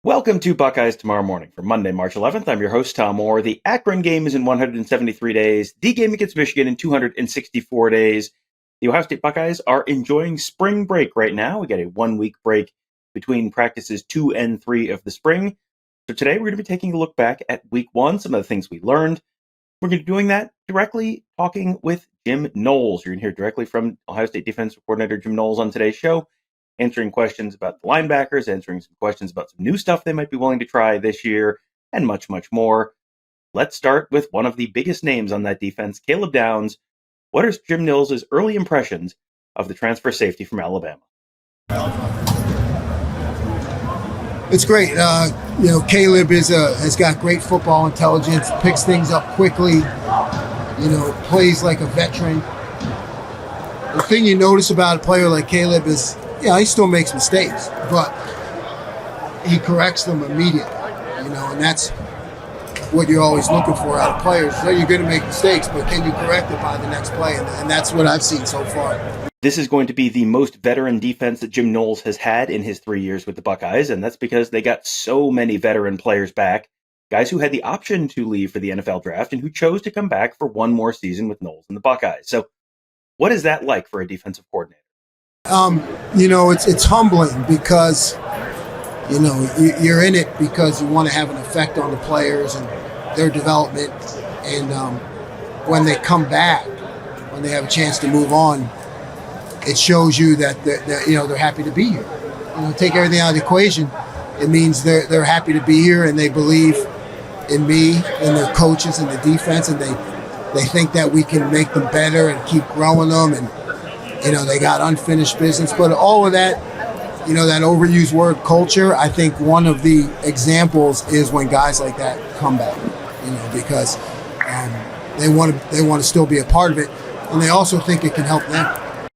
Welcome to Buckeyes Tomorrow Morning for Monday, March 11th. I'm your host, Tom Orr. The Akron game is in 173 days. The game against Michigan in 264 days. The Ohio State Buckeyes are enjoying spring break right now. We get a 1-week break between practices 2 and 3 of the spring. So today we're going to be taking a look back at week 1, some of the things we learned. We're going to be doing that directly talking with Jim Knowles. You're going to hear directly from Ohio State defensive coordinator Jim Knowles on today's show, answering questions about the linebackers, answering some questions about some new stuff they might be willing to try this year, and much, much more. Let's start with one of the biggest names on that defense, Caleb Downs. What are Jim Knowles' early impressions of the transfer safety from Alabama? It's great. Caleb has got great football intelligence, picks things up quickly, plays like a veteran. The thing you notice about a player like Caleb is, he still makes mistakes, but he corrects them immediately, and that's what you're always looking for out of players. So you're going to make mistakes, but can you correct it by the next play? And that's what I've seen so far. This is going to be the most veteran defense that Jim Knowles has had in his 3 years with the Buckeyes, and that's because they got so many veteran players back, guys who had the option to leave for the NFL draft and who chose to come back for one more season with Knowles and the Buckeyes. So what is that like for a defensive coordinator? It's humbling because, you're in it because you want to have an effect on the players and their development. And when they come back, when they have a chance to move on, it shows you that they're happy to be here. Take everything out of the equation. It means they're happy to be here and they believe in me and their coaches and the defense, and they think that we can make them better and keep growing them. And they got unfinished business, but all of that, that overused word culture, I think one of the examples is when guys like that come back, because they want to still be a part of it, and they also think it can help them.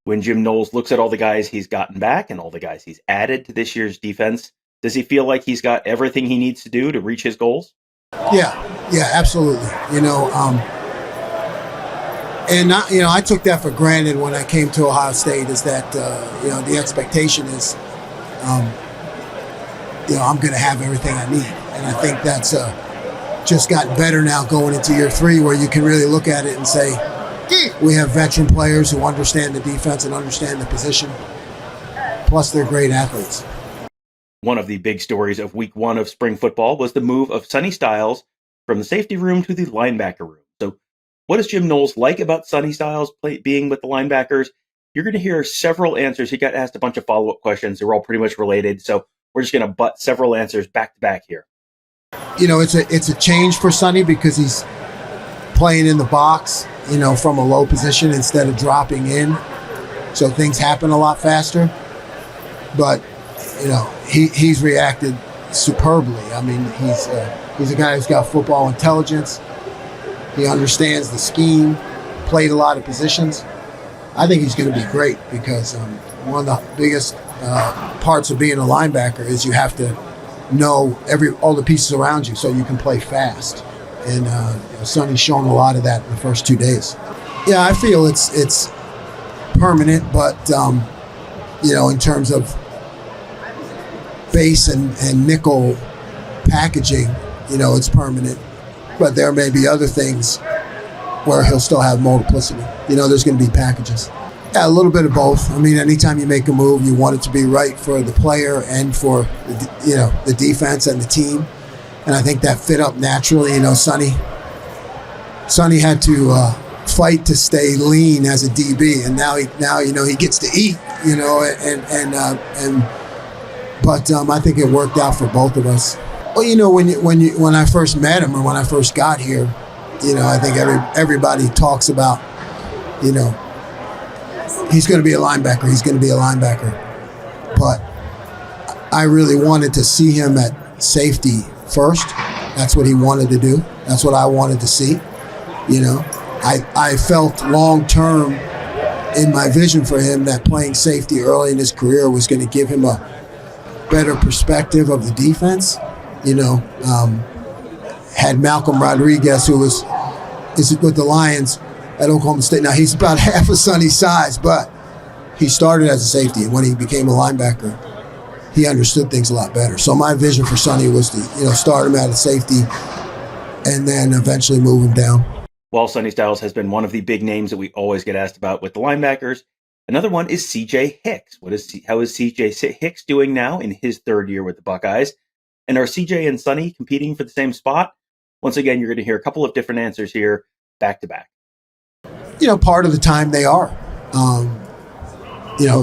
When Jim Knowles looks at all the guys he's gotten back and all the guys he's added to this year's defense, does he feel like he's got everything he needs to do to reach his goals? Yeah, absolutely. And I took that for granted when I came to Ohio State, is that, the expectation is, I'm going to have everything I need. And I think that's just gotten better now going into year 3, where you can really look at it and say, we have veteran players who understand the defense and understand the position, plus they're great athletes. One of the big stories of week 1 of spring football was the move of Sonny Styles from the safety room to the linebacker room. So what does Jim Knowles like about Sonny Styles being with the linebackers? You're going to hear several answers. He got asked a bunch of follow-up questions. They were all pretty much related, so we're just going to butt several answers back to back here. It's a change for Sonny because he's playing in the box, from a low position instead of dropping in, so things happen a lot faster. But he's reacted superbly. I mean, he's a guy who's got football intelligence. He understands the scheme, played a lot of positions. I think he's going to be great because one of the biggest parts of being a linebacker is you have to know all the pieces around you so you can play fast. And Sonny's shown a lot of that in the first 2 days. Yeah, I feel it's permanent, but in terms of base and nickel packaging, it's permanent. But there may be other things where he'll still have multiplicity. There's going to be packages. Yeah, a little bit of both. I mean, anytime you make a move, you want it to be right for the player and for the defense and the team. And I think that fit up naturally. Sonny had to fight to stay lean as a DB, and now he gets to eat. But I think it worked out for both of us. Well, when I first met him or when I first got here, I think everybody talks about, he's going to be a linebacker. He's going to be a linebacker. But I really wanted to see him at safety first. That's what he wanted to do. That's what I wanted to see. I felt long-term in my vision for him that playing safety early in his career was going to give him a better perspective of the defense. Had Malcolm Rodriguez, who is with the Lions at Oklahoma State. Now, he's about half of Sonny's size, but he started as a safety. And when he became a linebacker, he understood things a lot better. So my vision for Sonny was to, start him out at safety and then eventually move him down. While Sonny Styles has been one of the big names that we always get asked about with the linebackers, another one is CJ Hicks. How is CJ Hicks doing now in his third year with the Buckeyes? And are CJ and Sonny competing for the same spot? Once again, you're going to hear a couple of different answers here back to back. Part of the time they are.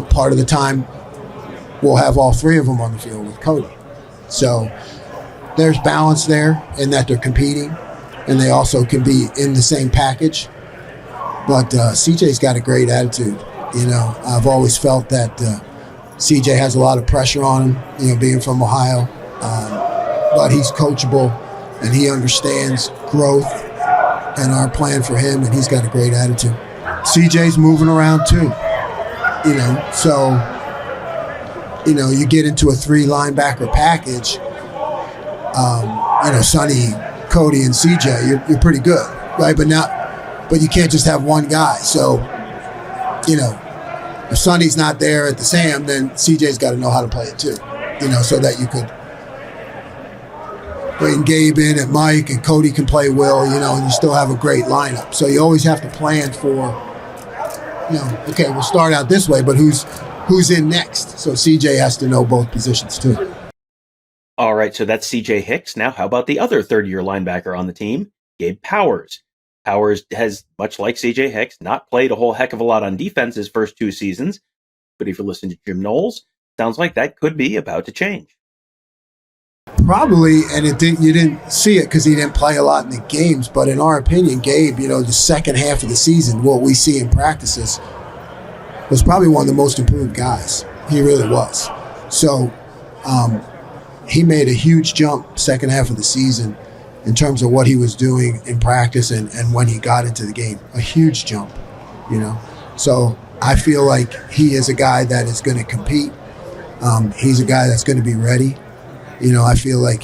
Part of the time we'll have all three of them on the field with Cody. So there's balance there in that they're competing, and they also can be in the same package. But CJ's got a great attitude. I've always felt that CJ has a lot of pressure on him, being from Ohio. But he's coachable, and he understands growth and our plan for him, and he's got a great attitude. CJ's moving around too, so, you get into a 3-linebacker package, Sonny, Cody, and CJ, you're pretty good, right? But you can't just have one guy. So, if Sonny's not there at the Sam, then CJ's got to know how to play it too, so that you could bring Gabe in at Mike and Cody can play Will, and you still have a great lineup. So you always have to plan for, okay, we'll start out this way, but who's in next? So CJ has to know both positions too. All right, so that's CJ Hicks. Now, how about the other third-year linebacker on the team, Gabe Powers? Powers has, much like CJ Hicks, not played a whole heck of a lot on defense his first 2 seasons, but if you listen to Jim Knowles, sounds like that could be about to change. Probably, and you didn't see it because he didn't play a lot in the games. But in our opinion, Gabe, the second half of the season, what we see in practices, was probably one of the most improved guys. He really was. So he made a huge jump second half of the season in terms of what he was doing in practice and when he got into the game. A huge jump, So I feel like he is a guy that is going to compete. He's a guy that's going to be ready. I feel like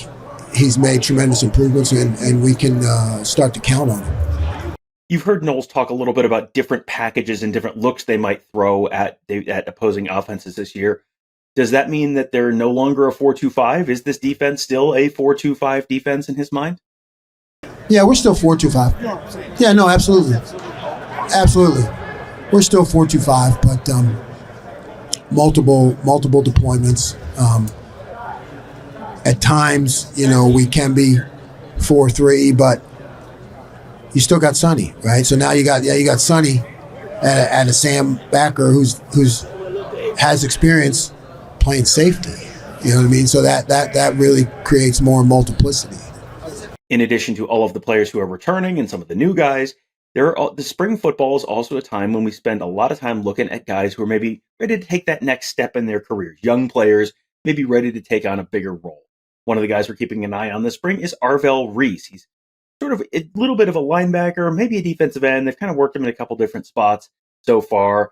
he's made tremendous improvements, and we can start to count on him. You've heard Knowles talk a little bit about different packages and different looks they might throw at opposing offenses this year. Does that mean that they're no longer a 4-2-5? Is this defense still a 4-2-5 defense in his mind? Yeah, we're still 4-2-5. Yeah, no, absolutely. Absolutely. We're still 4-2-5, but multiple deployments. At times, we can be 4-3, but you still got Sonny, right? So now you got Sonny at a Sam backer who's has experience playing safety. You know what I mean? So that really creates more multiplicity. In addition to all of the players who are returning and some of the new guys, the spring football is also a time when we spend a lot of time looking at guys who are maybe ready to take that next step in their careers. Young players, maybe ready to take on a bigger role. One of the guys we're keeping an eye on this spring is Arvell Reese. He's sort of a little bit of a linebacker, maybe a defensive end. They've kind of worked him in a couple different spots so far.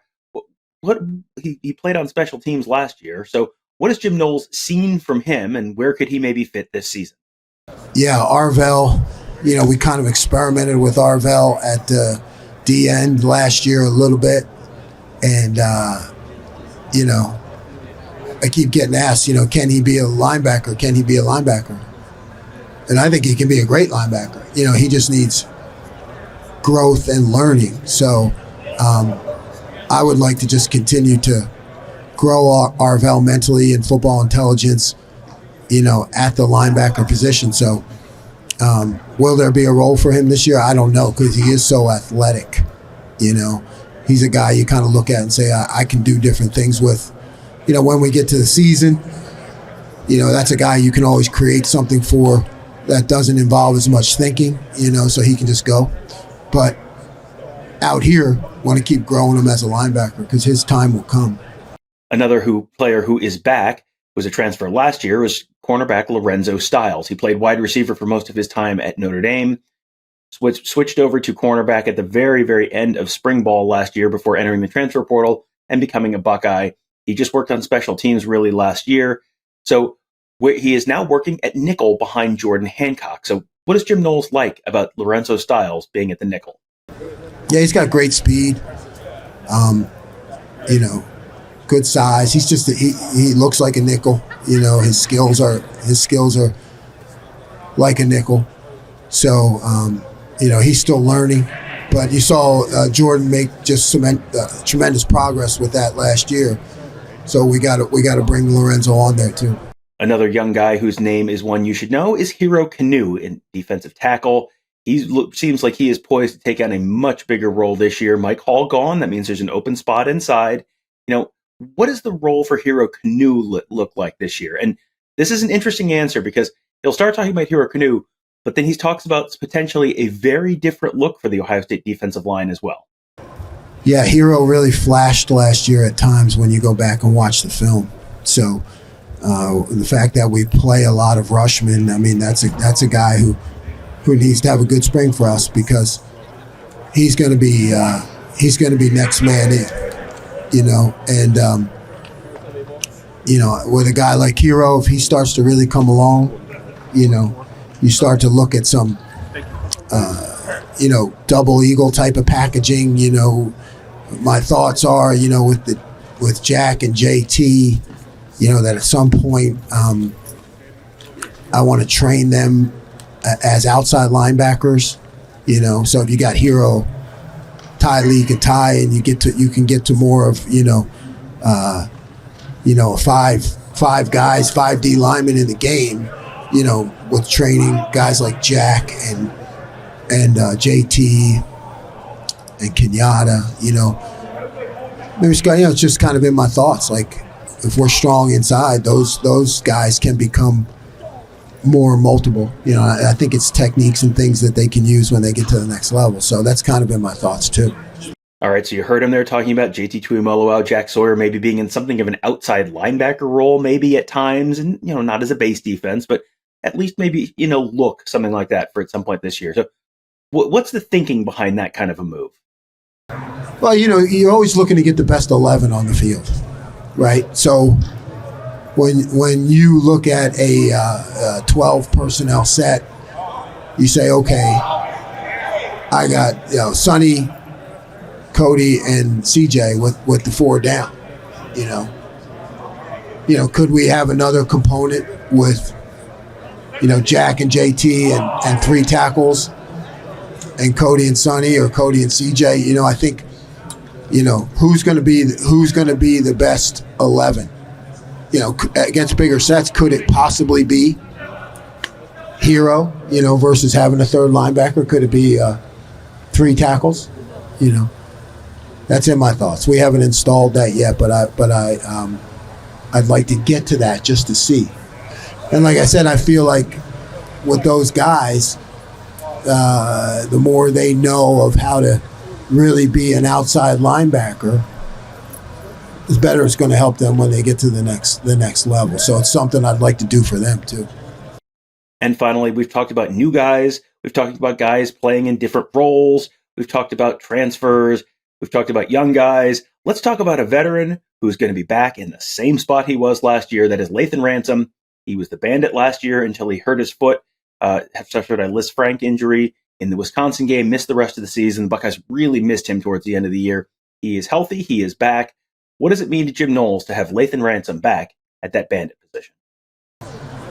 He played on special teams last year. So what has Jim Knowles seen from him, and where could he maybe fit this season? Yeah, Arvell, we kind of experimented with Arvell at the D end last year a little bit. And, I keep getting asked, can he be a linebacker? Can he be a linebacker? And I think he can be a great linebacker. He just needs growth and learning. So I would like to just continue to grow Arvell mentally and football intelligence, at the linebacker position. So will there be a role for him this year? I don't know, because he is so athletic. He's a guy you kind of look at and say, I can do different things with. When we get to the season, that's a guy you can always create something for that doesn't involve as much thinking, so he can just go. But out here, want to keep growing him as a linebacker because his time will come. Another player who is back, was a transfer last year, was cornerback Lorenzo Styles. He played wide receiver for most of his time at Notre Dame, switched over to cornerback at the very, very end of spring ball last year before entering the transfer portal and becoming a Buckeye. He just worked on special teams really last year. So he is now working at nickel behind Jordan Hancock. So what does Jim Knowles like about Lorenzo Styles being at the nickel? Yeah, he's got great speed. Good size. He's just he looks like a nickel. His skills are like a nickel. So he's still learning. But you saw Jordan make just tremendous progress with that last year. So we got to bring Lorenzo on there too. Another young guy whose name is one you should know is Hero Canoe in defensive tackle. He seems like he is poised to take on a much bigger role this year. Mike Hall gone. That means there's an open spot inside. What does the role for Hero Canoe look like this year? And this is an interesting answer because he'll start talking about Hero Canoe, but then he talks about potentially a very different look for the Ohio State defensive line as well. Yeah, Hero really flashed last year at times when you go back and watch the film. So the fact that we play a lot of rushmen, I mean, that's a guy who needs to have a good spring for us because he's going to be next man in, and with a guy like Hero, if he starts to really come along, you start to look at some double eagle type of packaging. My thoughts are, with Jack and JT, that at some point I want to train them as outside linebackers. So if you got Hero, Ty Lee can tie, and you can get to more of five guys, 5D linemen in the game. With training guys like Jack and JT and Kenyatta, maybe it's just kind of in my thoughts. Like, if we're strong inside, those guys can become more multiple. I think it's techniques and things that they can use when they get to the next level. So that's kind of in my thoughts too. All right, so you heard him there talking about JT Tuimoloau, Jack Sawyer maybe being in something of an outside linebacker role, maybe at times, and not as a base defense, but at least maybe look something like that for at some point this year. So, what's the thinking behind that kind of a move? Well, you're always looking to get the best 11 on the field, right? So when you look at a 12 personnel set, you say, okay, I got Sonny, Cody, and CJ with the 4 down. Could we have another component with Jack and JT and 3 tackles, and Cody and Sonny, or Cody and CJ? I think who's going to be the best 11? Against bigger sets, could it possibly be Hero? Versus having a third linebacker, could it be 3 tackles? That's in my thoughts. We haven't installed that yet, but I'd like to get to that just to see. And like I said, I feel like with those guys, the more they know of how to really be an outside linebacker, the better it's going to help them when they get to the next level. So it's something I'd like to do for them too. And finally, we've talked about new guys. We've talked about guys playing in different roles. We've talked about transfers. We've talked about young guys. Let's talk about a veteran who's going to be back in the same spot he was last year. That is Lathan Ransom. He was the Bandit last year until he hurt his foot, suffered a Lisfranc injury in the Wisconsin game, missed the rest of the season. The Buckeyes really missed him towards the end of the year. He is healthy. He is back. What does it mean to Jim Knowles to have Lathan Ransom back at that Bandit position?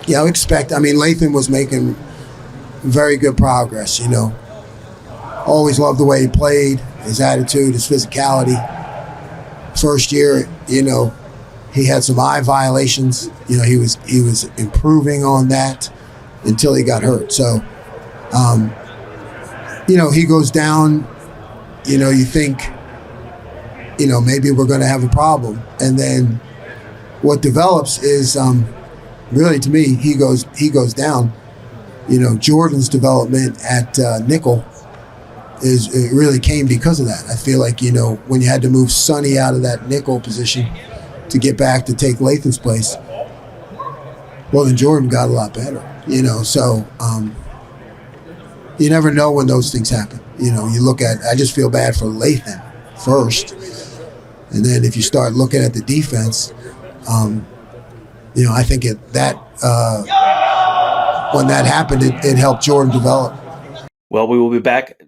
Yeah, I expect. Lathan was making very good progress. Always loved the way he played, his attitude, his physicality. First year, he had some eye violations. He was improving on that until he got hurt. So, he goes down. You think, maybe we're going to have a problem, and then what develops is, really, to me, he goes down. Jordan's development at nickel it really came because of that. I feel like, when you had to move Sonny out of that nickel position to get back to take Lathan's place, well, then Jordan got a lot better, so you never know when those things happen. You look at, I just feel bad for Lathan first, and then if you start looking at the defense, I think when that happened, it helped Jordan develop. Well, we will be back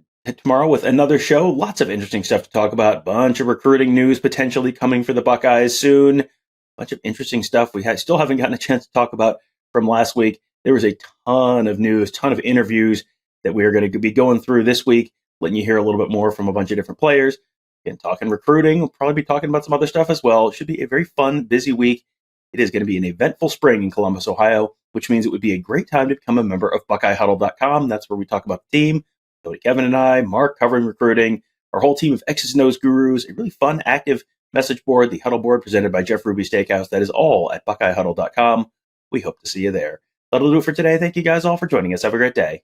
tomorrow with another show. Lots of interesting stuff to talk about. Bunch of recruiting news potentially coming for the Buckeyes soon. bunch of interesting stuff we still haven't gotten a chance to talk about from last week. There was a ton of news, ton of interviews that we are going to be going through this week, letting you hear a little bit more from a bunch of different players. Again, talking recruiting. We'll probably be talking about some other stuff as well. It should be a very fun, busy week. It is going to be an eventful spring in Columbus, Ohio, which means it would be a great time to become a member of BuckeyeHuddle.com. That's where we talk about the team. Cody, Kevin, and I, Mark covering recruiting, our whole team of X's and O's gurus, a really fun, active message board, the Huddle Board presented by Jeff Ruby Steakhouse. That is all at BuckeyeHuddle.com. We hope to see you there. That'll do it for today. Thank you guys all for joining us. Have a great day.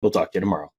We'll talk to you tomorrow.